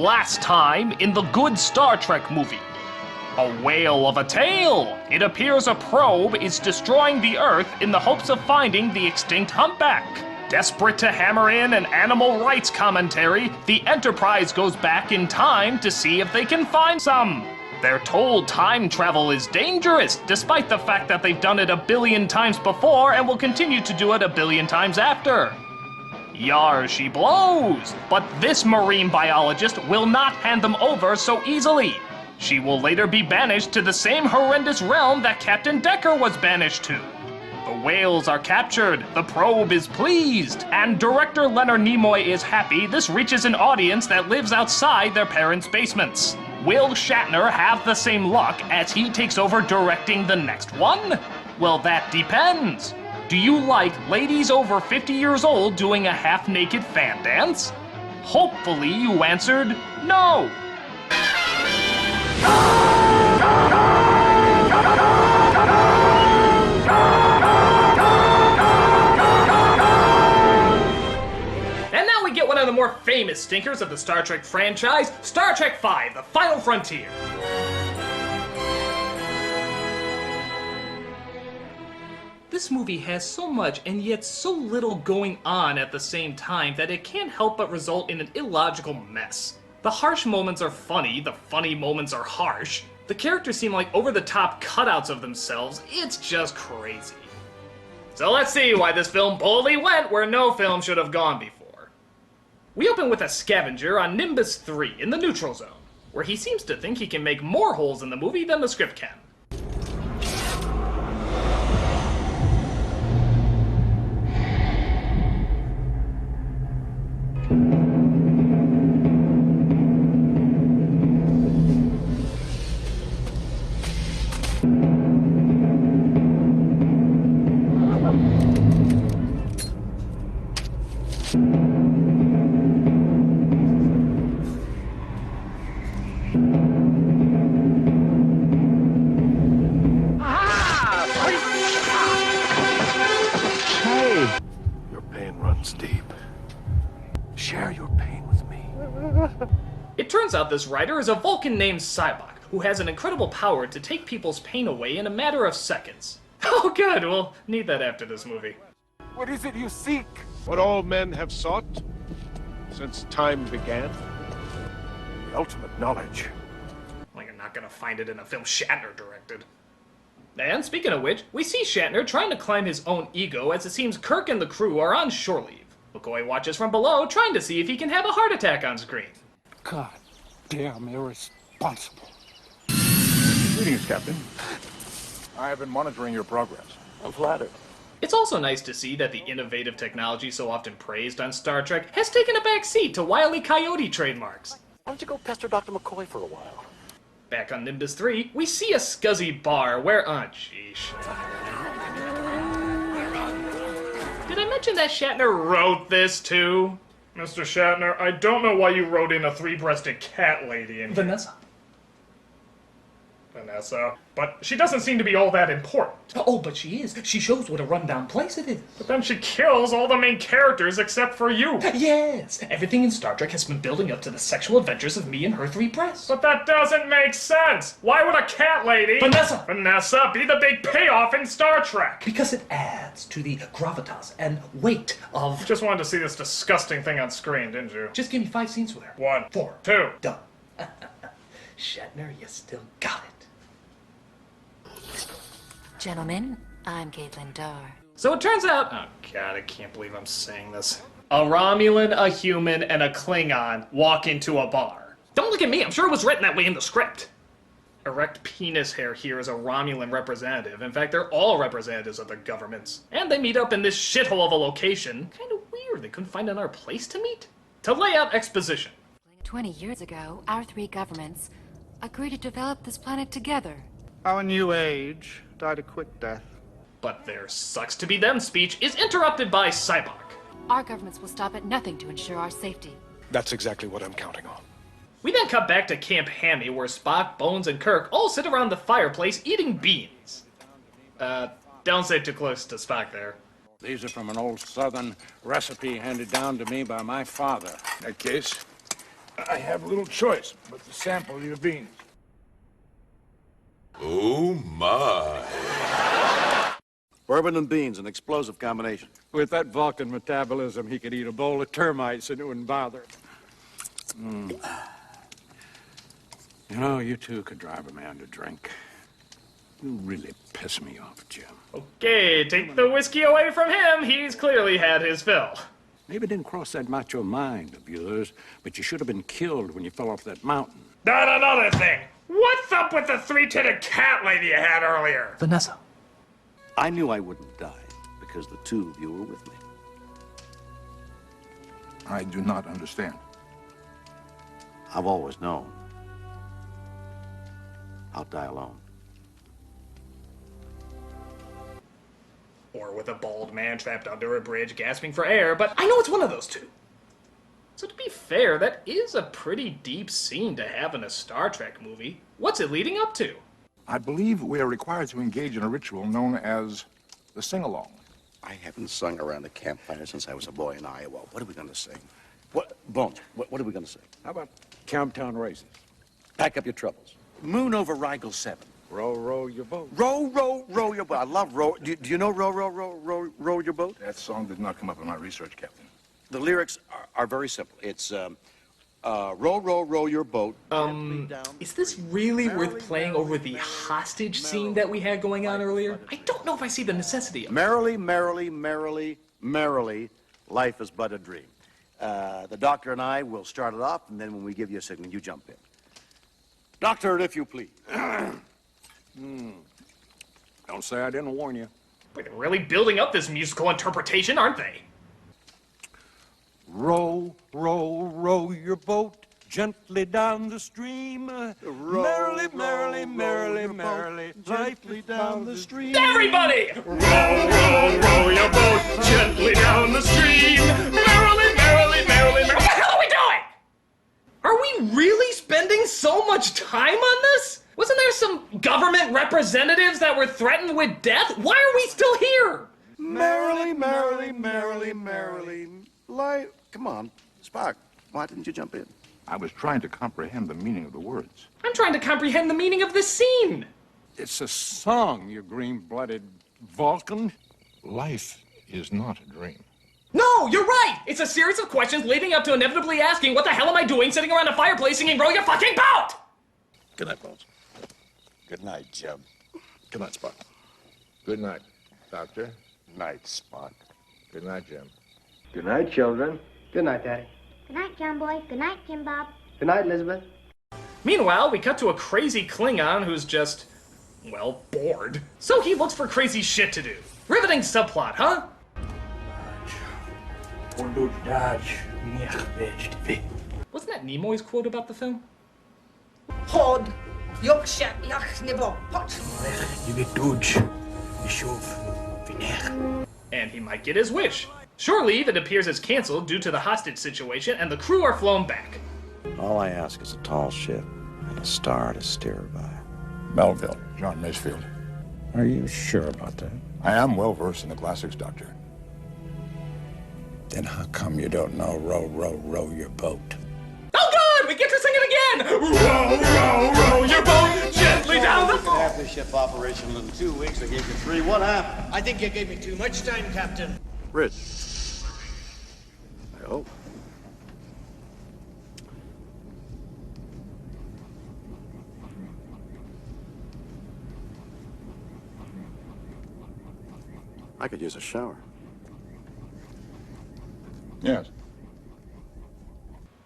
last time in the good Star Trek movie. A whale of a tale! It appears a probe is destroying the Earth in the hopes of finding the extinct humpback. Desperate to hammer in an animal rights commentary, the Enterprise goes back in time to see if they can find some. They're told time travel is dangerous, despite the fact that they've done it a billion times before and will continue to do it a billion times after. Yar she blows, but this marine biologist will not hand them over so easily. She will later be banished to the same horrendous realm that Captain Decker was banished to. The whales are captured, the probe is pleased, and director Leonard Nimoy is happy this reaches an audience that lives outside their parents' basements. Will Shatner have the same luck as he takes over directing the next one? Well, that depends. Do you like ladies over 50 years old doing a half-naked fan dance? Hopefully you answered no. And now we get one of the more famous stinkers of the Star Trek franchise, Star Trek V, The Final Frontier. This movie has so much and yet so little going on at the same time that it can't help but result in an illogical mess. The harsh moments are funny, the funny moments are harsh. The characters seem like over-the-top cutouts of themselves. It's just crazy. So let's see why this film boldly went where no film should have gone before. We open with a scavenger on Nimbus 3 in the neutral zone, where he seems to think he can make more holes in the movie than the script can. It turns out this writer is a Vulcan named Sybok, who has an incredible power to take people's pain away in a matter of seconds. Oh good, we'll need that after this movie. What is it you seek? What all men have sought since time began? The ultimate knowledge. Well, you're not gonna find it in a film Shatner directed. And speaking of which, we see Shatner trying to climb his own ego as it seems Kirk and the crew are on shore leave. McCoy watches from below, trying to see if he can have a heart attack on screen. God damn irresponsible. Greetings, Captain. I have been monitoring your progress. I'm flattered. It's also nice to see that the innovative technology so often praised on Star Trek has taken a back seat to Wile E. Coyote trademarks. Why don't you go pester Dr. McCoy for a while? Back on Nimbus 3, we see a scuzzy bar where, sheesh. Did I mention that Shatner wrote this too? Mr. Shatner, I don't know why you wrote in a three-breasted cat lady in Vanessa. Vanessa. But she doesn't seem to be all that important. Oh, but she is. She shows what a rundown place it is. But then she kills all the main characters except for you. Yes! Everything in Star Trek has been building up to the sexual adventures of me and her three breasts. But that doesn't make sense! Why would a cat lady... Vanessa be the big payoff in Star Trek? Because it adds to the gravitas and weight of... You just wanted to see this disgusting thing on screen, didn't you? Just give me 5 scenes with her. 1, 4, 2. Done. Shatner, you still got it. Gentlemen, I'm Caitlin Darr. So it turns out... Oh god, I can't believe I'm saying this. A Romulan, a human, and a Klingon walk into a bar. Don't look at me, I'm sure it was written that way in the script. Erect penis hair here is a Romulan representative. In fact, they're all representatives of the governments. And they meet up in this shithole of a location. Kinda weird, they couldn't find another place to meet. To lay out exposition. 20 years ago, our 3 governments agreed to develop this planet together. Our new age died a quick death. But their sucks to be them speech is interrupted by Sybok. Our governments will stop at nothing to ensure our safety. That's exactly what I'm counting on. We then cut back to Camp Hammy, where Spock, Bones, and Kirk all sit around the fireplace eating beans. Don't say too close to Spock there. These are from an old Southern recipe handed down to me by my father. In that case, I have little choice but to sample your beans. Oh, my. Bourbon and beans, an explosive combination. With that Vulcan metabolism, he could eat a bowl of termites and it wouldn't bother him. You know, you two could drive a man to drink. You really piss me off, Jim. Okay, take the whiskey away from him. He's clearly had his fill. Maybe it didn't cross that macho mind of yours, but you should have been killed when you fell off that mountain. Not another thing. What's up with the three-titted cat lady you had earlier? Vanessa. I knew I wouldn't die because the two of you were with me. I do not understand. I've always known. I'll die alone. Or with a bald man trapped under a bridge gasping for air, but I know it's one of those two. So to be fair, that is a pretty deep scene to have in a Star Trek movie. What's it leading up to? I believe we are required to engage in a ritual known as the sing-along. I haven't sung around a campfire since I was a boy in Iowa. What are we going to sing? What, Bones, what are we going to sing? How about Camptown Races? Pack up your troubles. Moon over Rigel 7. Row, row your boat. Row, row, row your boat. I love row. Do you know row, row, row, row, row your boat? That song did not come up in my research, Captain. The lyrics are very simple. It's row, row, row your boat. Is this really worth playing over the hostage scene that we had going on earlier? I don't know if I see the necessity of it. Merrily, merrily, merrily, merrily, life is but a dream. The doctor and I will start it off, and then when we give you a signal, you jump in. Doctor, if you please. Don't say I didn't warn you. Boy, they're really building up this musical interpretation, aren't they? Row, row, row your boat gently down the stream. Merrily, merrily, merrily, merrily, lightly down the stream. Everybody! Row, row, row your boat gently down the stream. Merrily, merrily, merrily, merrily. What the hell are we doing? Are we really spending so much time on this? Wasn't there some government representatives that were threatened with death? Why are we still here? Merrily, merrily, merrily, merrily, Come on, Spock, why didn't you jump in? I was trying to comprehend the meaning of the words. I'm trying to comprehend the meaning of this scene. It's a song, you green-blooded Vulcan. Life is not a dream. No, you're right! It's a series of questions leading up to inevitably asking, what the hell am I doing sitting around a fireplace singing Row Your Fucking Boat? Good night, Bones. Good night, Jim. Good night, Spock. Good night, Doctor. Night, Spock. Good night, Jim. Good night, children. Good night, Daddy. Good night, John Boy. Good night, Jim Bob. Good night, Elizabeth. Meanwhile, we cut to a crazy Klingon who's just, well, bored. So he looks for crazy shit to do. Riveting subplot, huh? Wasn't that Nimoy's quote about the film? Hod, Yorkshire, Yachnibo, Pot. And he might get his wish. Shore leave, it appears, is canceled due to the hostage situation, and the crew are flown back. All I ask is a tall ship and a star to steer her by. Melville, John Masefield. Are you sure about that? I am well versed in the classics, Doctor. Then how come you don't know row, row, row your boat? Oh good! We get to sing it again! Row, row, row your boat gently down the... Half the ship operational in 2 weeks. I gave you 3. What happened? I think you gave me too much time, Captain. Rich. I hope. I could use a shower. Yes.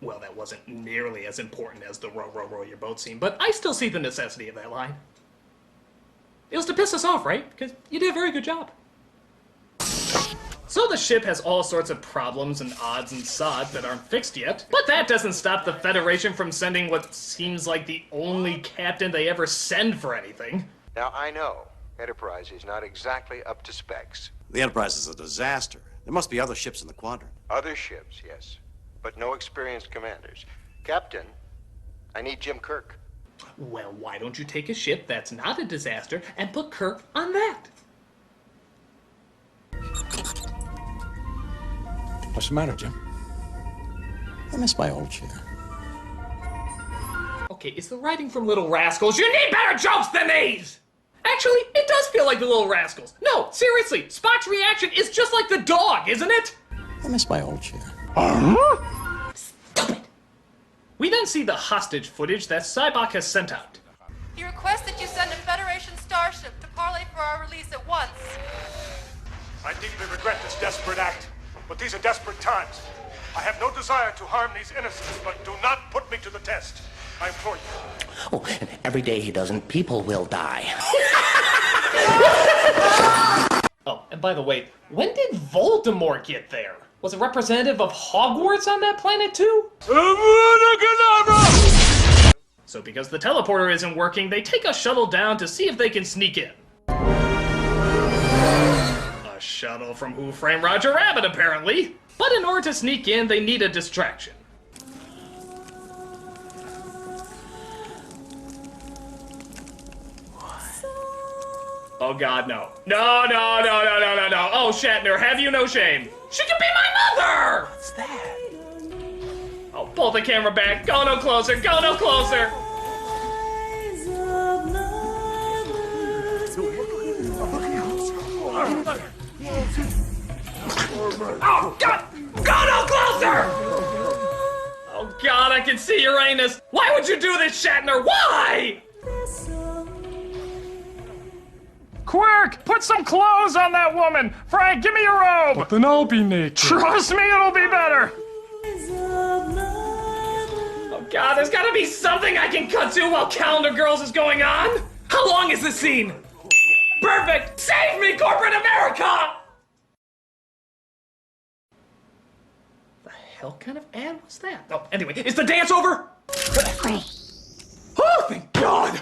Well, that wasn't nearly as important as the row, row, row your boat scene, but I still see the necessity of that line. It was to piss us off, right? Because you did a very good job. So the ship has all sorts of problems and odds and sods that aren't fixed yet, but that doesn't stop the Federation from sending what seems like the only captain they ever send for anything. Now, I know Enterprise is not exactly up to specs. The Enterprise is a disaster. There must be other ships in the quadrant. Other ships, yes, but no experienced commanders. Captain, I need Jim Kirk. Well, why don't you take a ship that's not a disaster and put Kirk on that? What's the matter, Jim? I miss my old chair. Okay, it's the writing from Little Rascals. You need better jokes than these! Actually, it does feel like the Little Rascals. No, seriously, Spock's reaction is just like the dog, isn't it? I miss my old chair. Stupid! We then see the hostage footage that Cybok has sent out. He requests that you send a Federation starship to parley for our release at once. I deeply regret this desperate act, but these are desperate times. I have no desire to harm these innocents, but do not put me to the test. I implore you. Oh, and every day he doesn't, people will die. Oh, and by the way, when did Voldemort get there? Was a representative of Hogwarts on that planet too? So because the teleporter isn't working, they take a shuttle down to see if they can sneak in. A shuttle from Who Framed Roger Rabbit, apparently. But in order to sneak in, they need a distraction. Oh god, no. No. Oh, Shatner, have you no shame? She can be my mother! What's that? Oh, pull the camera back. Go no closer, go no closer! Oh, God! Go no closer! Oh, God, I can see Uranus. Why would you do this, Shatner? Why? Quick! Put some clothes on that woman! Frank, give me your robe! But then I'll be naked. Trust me, it'll be better! Oh, God, there's gotta be something I can cut to while Calendar Girls is going on! How long is this scene? Perfect! Save me, corporate America! The hell kind of ad was that? Oh, anyway, is the dance over? Oh, thank God!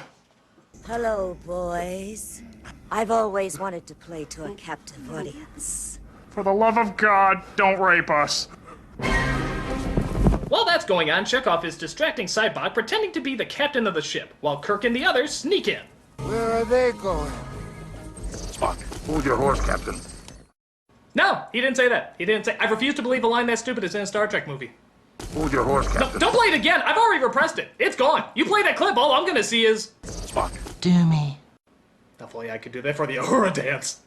Hello, boys. I've always wanted to play to a captive audience. For the love of God, don't rape us. While that's going on, Chekhov is distracting Cybok, pretending to be the captain of the ship, while Kirk and the others sneak in. Where are they going? Spock, hold your horse, Captain. No, he didn't say that. He didn't say. I refuse to believe a line that stupid is in a Star Trek movie. Hold your horse, Captain. No, don't play it again. I've already repressed it. It's gone. You play that clip, all I'm gonna see is... Spock. Do me. Hopefully I could do that for the Aurora dance.